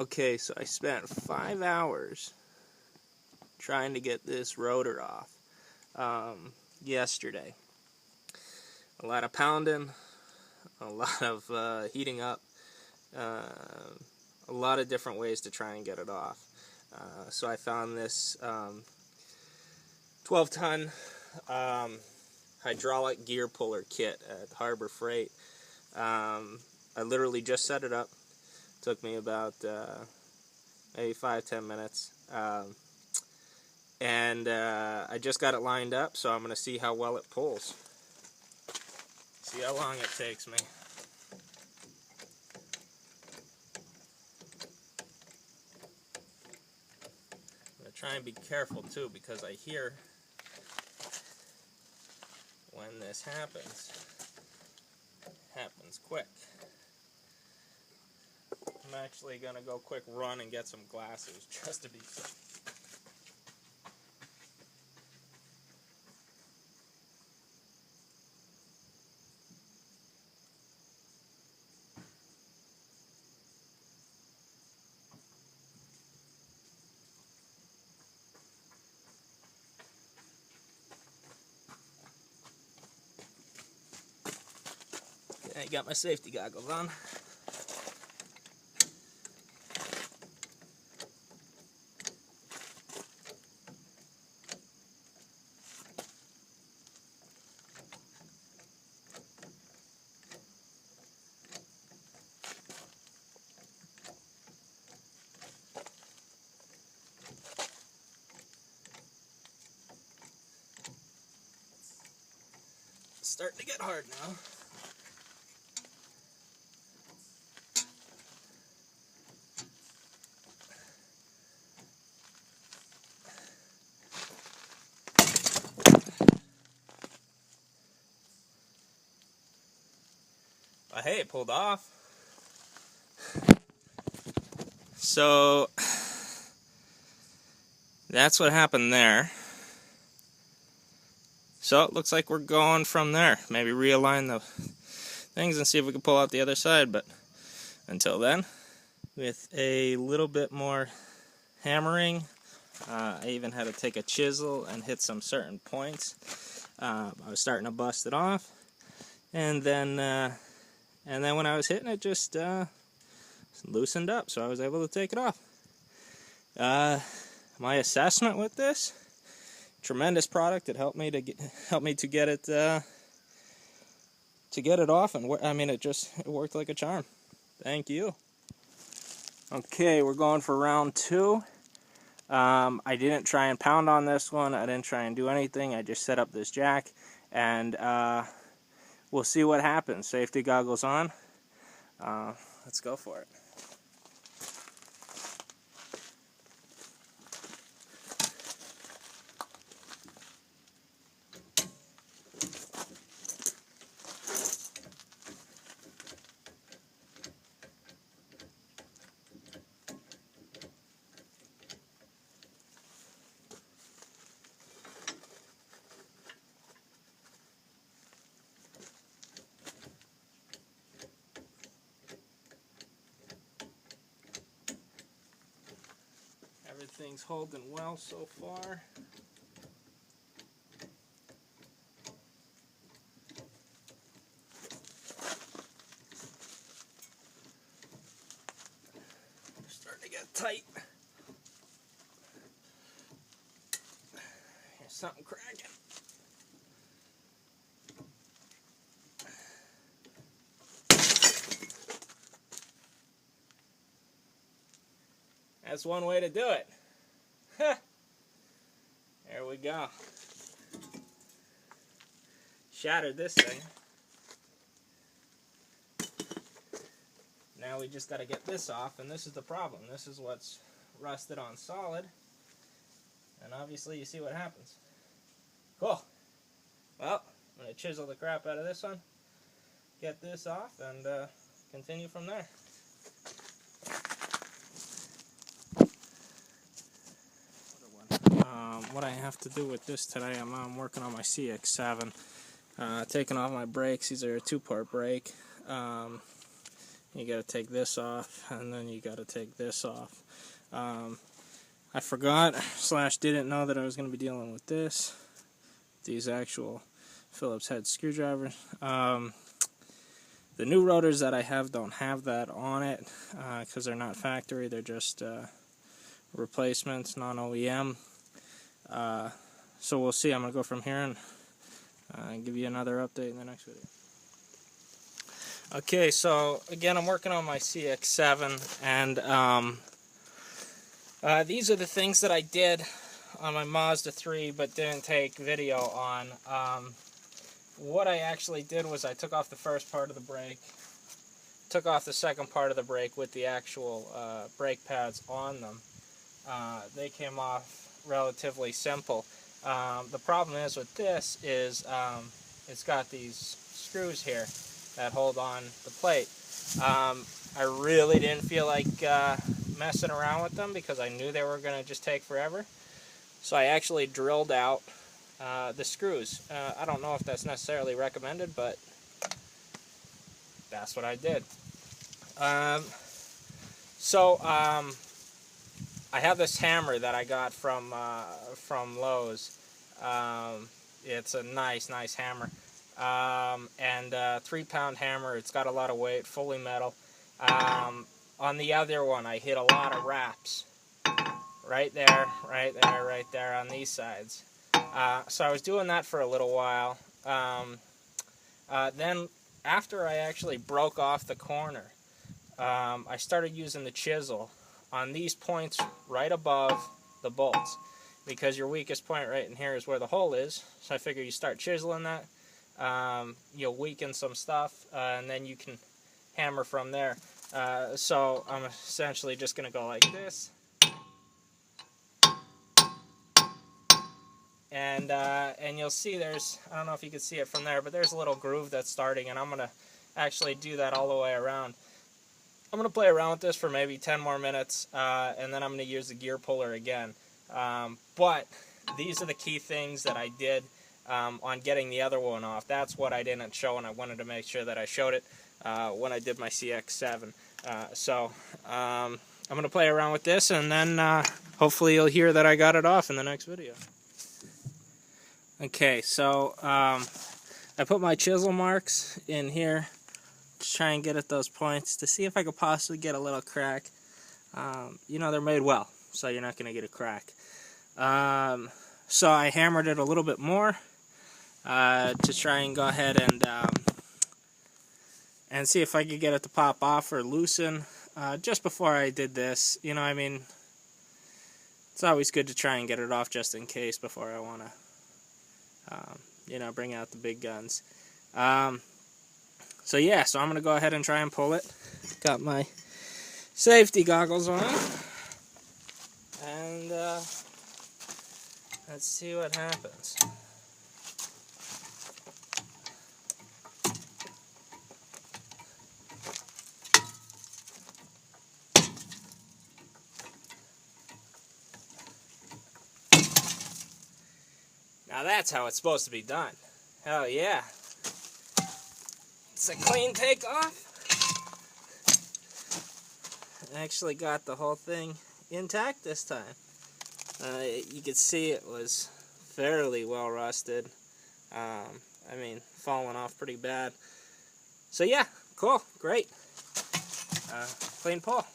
Okay, so I spent 5 hours trying to get this rotor off yesterday. A lot of pounding, a lot of heating up, a lot of different ways to try and get it off. So I found this 12-ton hydraulic gear puller kit at Harbor Freight. I literally just set it up. Took me about maybe 5-10 minutes. And I just got it lined up, so I'm going to see how well it pulls. See how long it takes me. I'm going to try and be careful too, because I hear when this happens, it happens quick. I'm actually going to go quick run and get some glasses just to be safe. Okay, got my safety goggles on. It's starting to get hard now. But hey, it pulled off. So that's what happened there. So it looks like we're going from there. Maybe realign the things and see if we can pull out the other side. But until then, with a little bit more hammering, I even had to take a chisel and hit some certain points. I was starting to bust it off, and then when I was hitting it, just loosened up, so I was able to take it off. My assessment with this: tremendous product. It helped me to get it off, and I mean, it worked like a charm. Thank you. Okay, we're going for round 2. I didn't try and pound on this one. I didn't try and do anything. I just set up this jack, and we'll see what happens. Safety goggles on. Let's go for it. Everything's holding well so far. Starting to get tight. Here's something cracking. That's one way to do it. There we go. Shattered this thing. Now we just got to get this off, and this is the problem. This is what's rusted on solid, and obviously you see what happens. Cool. Well, I'm going to chisel the crap out of this one, get this off, and continue from there. What I have to do with this today, I'm working on my CX-7, taking off my brakes. These are a 2-part brake, you got to take this off, and then you got to take this off. I forgot / didn't know that I was going to be dealing with this. These actual Phillips head screwdrivers. The new rotors that I have don't have that on it because they're not factory. They're just replacements, non-OEM. So we'll see. I'm going to go from here and give you another update in the next video. Okay, so again, I'm working on my CX-7, and these are the things that I did on my Mazda 3 but didn't take video on. What I actually did was I took off the first part of the brake, took off the second part of the brake with the actual brake pads on them. They came off relatively simple. The problem is with this is it's got these screws here that hold on the plate. I really didn't feel like messing around with them because I knew they were going to just take forever. So I actually drilled out the screws. I don't know if that's necessarily recommended, but that's what I did. I have this hammer that I got from Lowe's. It's a nice hammer. And 3-pound hammer. It's got a lot of weight, fully metal. On the other one, I hit a lot of wraps. Right there on these sides. So I was doing that for a little while. Then after I actually broke off the corner, I started using the chisel on these points right above the bolts, because your weakest point right in here is where the hole is. So I figure you start chiseling that, you'll weaken some stuff, and then you can hammer from there. So I'm essentially just going to go like this. And you'll see there's, I don't know if you can see it from there, but there's a little groove that's starting, and I'm going to actually do that all the way around. I'm going to play around with this for maybe 10 more minutes, and then I'm going to use the gear puller again. But these are the key things that I did on getting the other one off. That's what I didn't show, and I wanted to make sure that I showed it when I did my CX-7. So I'm going to play around with this, and then hopefully you'll hear that I got it off in the next video. Okay, so I put my chisel marks in here to try and get at those points to see if I could possibly get a little crack. You know, they're made well, so you're not going to get a crack. So I hammered it a little bit more to try and go ahead and see if I could get it to pop off or loosen. Just before I did this, you know, I mean, it's always good to try and get it off just in case before I want to you know, bring out the big guns. So yeah, so I'm going to go ahead and try and pull it. Got my safety goggles on. And let's see what happens. Now that's how it's supposed to be done. Hell yeah. It's a clean takeoff. I actually got the whole thing intact this time. You could see it was fairly well rusted. I mean, falling off pretty bad. So yeah, cool, great. Clean pull.